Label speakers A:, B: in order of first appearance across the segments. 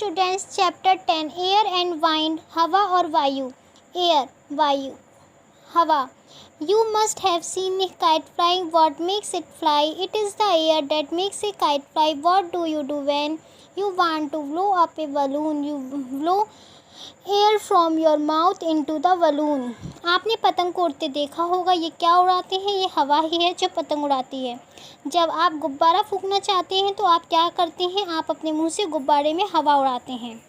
A: Students, chapter 10 air and wind, हवा और वायु। एयर, वायु, हवा। You must have seen a kite flying. What makes it fly? It is the air that makes a kite fly. What do you do when you want to blow up a balloon? You blow air from your mouth into the balloon. आपने पतंग को उड़ते देखा होगा। ये क्या उड़ाते हैं? ये हवा ही है जो पतंग उड़ाती है। जब आप गुब्बारा फूंकना चाहते हैं तो आप क्या करते हैं? आप अपने मुंह से गुब्बारे में हवा उड़ाते हैं।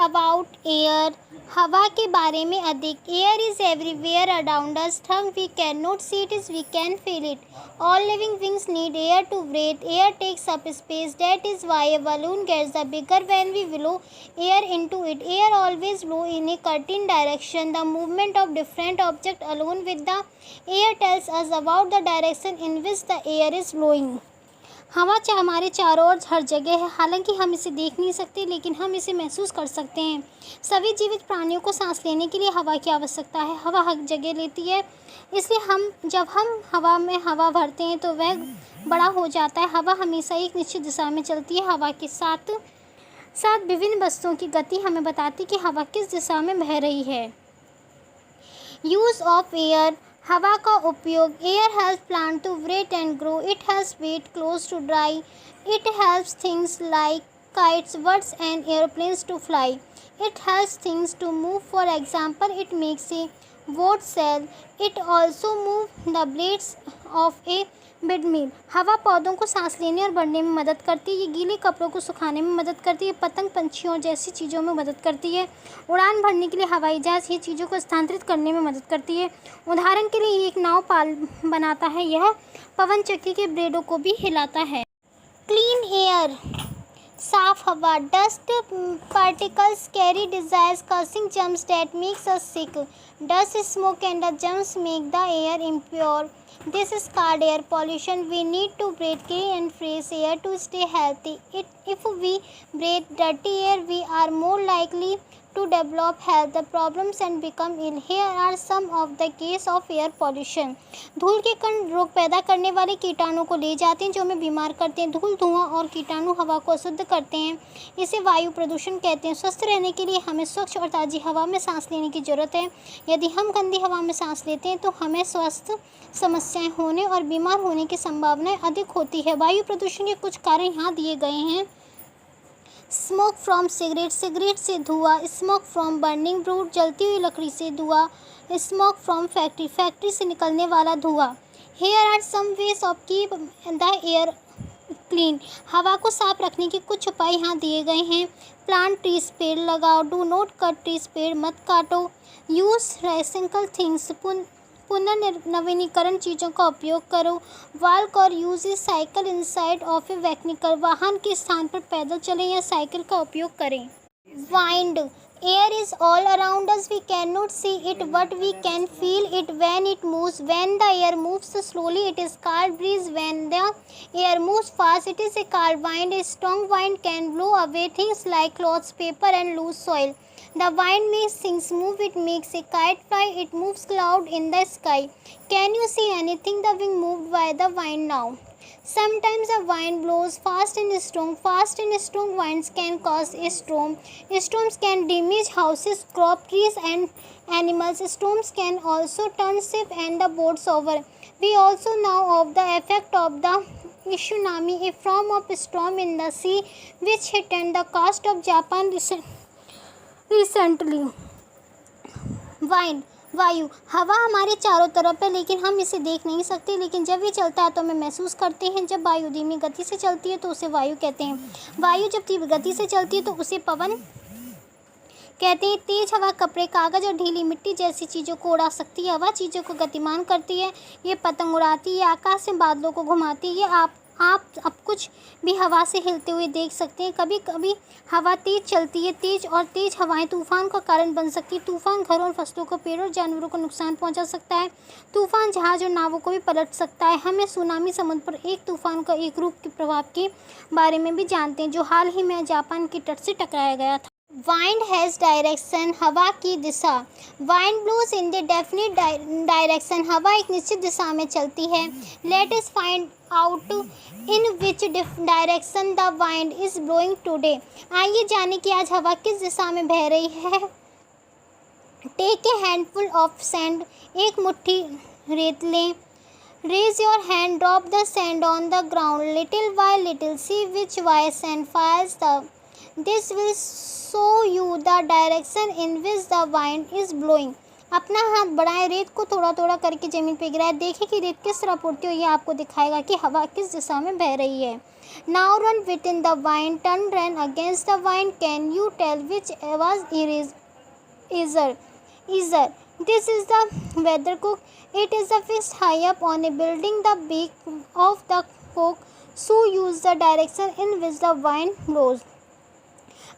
A: अबाउट एयर, हवा के बारे में अधिक। Air is everywhere around us. Thing we can not see it is we can feel it. All living things need air to breathe. Air takes up space, that is why a balloon gets the bigger when we blow air into it. Air always blow in a certain direction. The movement of different objects along with the air tells us about the direction in which the air is blowing. हवा हमारे चारों ओर हर जगह है। हालांकि हम इसे देख नहीं सकते, लेकिन हम इसे महसूस कर सकते हैं। सभी जीवित प्राणियों को सांस लेने के लिए हवा की आवश्यकता है। हवा हर जगह लेती है, इसलिए जब हम हवा में हवा भरते हैं तो वह बड़ा हो जाता है। हवा हमेशा एक निश्चित दिशा में चलती है। हवा के साथ साथ विभिन्न वस्तुओं की गति हमें बताती है कि हवा किस दिशा में बह रही है। यूज़ ऑफ एयर, हवा का उपयोग। Air help plant to breathe and grow. It helps wet clothes to dry. It helps things like kites, birds and airplanes to fly. It helps things to move. For example, it makes a boat sail. It also moves the blades of a windmill. हवा पौधों को सांस लेने और बढ़ने में मदद करती है। ये गीले कपड़ों को सुखाने में मदद करती है। पतंग पंछियों जैसी चीज़ों में मदद करती है। उड़ान भरने के लिए हवाई जहाज़ ये चीज़ों को स्थानांतरित करने में मदद करती है। उदाहरण के लिए एक नाव पाल बनाता है। यह पवन चक्की के ब्लेडों को भी हिलाता है। क्लीन एयर, साफ हवा। Dust particles carry disease causing germs that makes us sick. Dust, smoke and the germs make the air impure. This is called air pollution. We need to breathe clean and fresh air to stay healthy. If we breathe dirty air, we are more likely to develop health problems and become ill. Here are some of the case of air pollution. धूल के कण रोग पैदा करने वाले कीटाणु को ले जाते हैं जो हमें बीमार करते हैं। धूल, धुआं और कीटाणु हवा को अशुद्ध करते हैं। इसे वायु प्रदूषण कहते हैं। स्वस्थ रहने के लिए हमें स्वच्छ और ताज़ी हवा में सांस लेने की ज़रूरत है। यदि हम गंदी हवा में सांस लेते हैं तो हमें स्वास्थ्य समस्याएं होने और बीमार होने की संभावनाएं अधिक होती है। वायु प्रदूषण के कुछ कारण यहाँ दिए गए हैं। स्मोक फ्रॉम सिगरेट, सिगरेट से धुआं। स्मोक फ्रॉम बर्निंग वुड, जलती हुई लकड़ी से धुआं। स्मोक फ्रॉम फैक्ट्री, फैक्ट्री से निकलने वाला धुआं। Here are some ways of keep the air clean, हवा को साफ रखने के कुछ उपाय यहाँ दिए गए हैं। प्लांट ट्रीज, पेड़ लगाओ। डू नॉट कट ट्रीज, पेड़ मत काटो। यूज़ रिसाइकल थिंग्स, पुनर्नवीनीकरण चीज़ों का उपयोग करो। वॉक और use A cycle inside of A vehicle, वाहन के स्थान पर पैदल चलें या साइकिल का उपयोग करें। Wind, air is all around us. We cannot see it, but we can feel it when it moves. When the air moves slowly, it is called breeze. When the air moves fast, it is called wind. A strong wind can blow away things like clothes, paper and loose soil. The wind makes things move. It makes a kite fly. It moves cloud in the sky. Can you see anything the being moved by the wind now? Sometimes the wind blows fast and strong. Fast and strong winds can cause a storm. Storms can damage houses, crop trees and animals. Storms can also turn ships and the boats over. We also know of the effect of the tsunami, a form of storm in the sea which hit the coast of Japan recently. Wind, वायु, हवा हमारे चारों तरफ है लेकिन हम इसे देख नहीं सकते, लेकिन जब ये चलता है तो हमें महसूस करते हैं। जब वायु धीमी गति से चलती है तो उसे वायु कहते हैं। वायु जब तीव्र गति से चलती है तो उसे पवन कहते हैं। तेज हवा कपड़े, कागज़ और ढीली मिट्टी जैसी चीज़ों को उड़ा सकती है। हवा चीज़ों को गतिमान करती है। ये पतंग उड़ाती है, आकाश में बादलों को घुमाती है। आप अब कुछ भी हवा से हिलते हुए देख सकते हैं। कभी कभी हवा तेज चलती है। तेज हवाएं तूफान का कारण बन सकती है। तूफान घरों और फसलों को, पेड़ों और जानवरों को नुकसान पहुंचा सकता है। तूफान जहाज और नावों को भी पलट सकता है। हमें सुनामी, समुद्र पर एक तूफान का एक रूप के प्रभाव के बारे में भी जानते हैं जो हाल ही में जापान के तट से टकराया गया था। वाइंड हैज़ डायरेक्शन, हवा की दिशा। Wind blows in the definite direction, हवा एक निश्चित दिशा में चलती है। Let us find out in which direction the wind is blowing today, आइए जाने कि आज हवा किस दिशा में बह रही है। Take a handful of sand, एक मुट्ठी रेत लें। Raise your hand, drop the sand on the ground little by little, see which way sand flies the, this will show you the direction in which the wind is blowing. अपना हाथ बढ़ाएं, रेत को थोड़ा थोड़ा करके जमीन पर गिराएं, देखें कि रेत किस तरह उड़ती हुई, यह आपको दिखाएगा कि हवा किस दिशा में बह रही है। Now run with in the wind, turn run against the wind, can you tell which was easier? This is the weathercock. It is fixed high up on a building. The beak of the cock so use the direction in which the wind blows.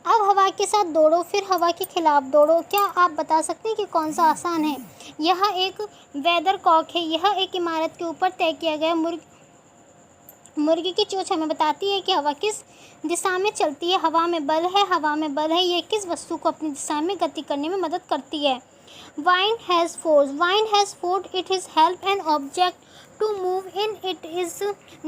A: अब हवा के साथ दौड़ो, फिर हवा के खिलाफ दौड़ो। क्या आप बता सकते हैं कि कौन सा आसान है? यह एक वेदर कॉक है। यह एक इमारत के ऊपर तय किया गया मुर्गी की चोंच हमें बताती है कि हवा किस दिशा में चलती है। हवा में बल है, हवा में बल है। यह किस वस्तु को अपनी दिशा में गति करने में मदद करती है। Wind has force. Wind has force. It is help an object to move in its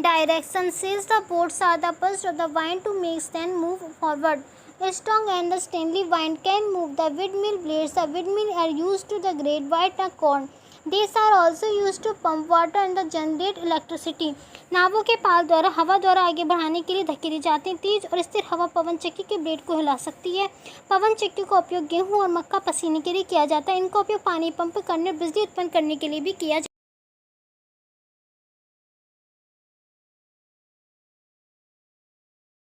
A: direction. Sails the boats are the pulse of the wind to make them move forward. Strong and the steady wind can move the windmill blades. The windmill are used to the great white corn. These are also used to pump water and the generate electricity. नावों के पाल द्वारा हवा द्वारा आगे बढ़ाने के लिए धकेली जाती है। तेज और स्थिर हवा पवन चक्की के ब्लेड को हिला सकती है। पवन चक्की का उपयोग गेहूं और मक्का पसीने के लिए किया जाता है। इनका उपयोग पानी पंप करने और बिजली उत्पन्न करने के लिए भी किया जाता है।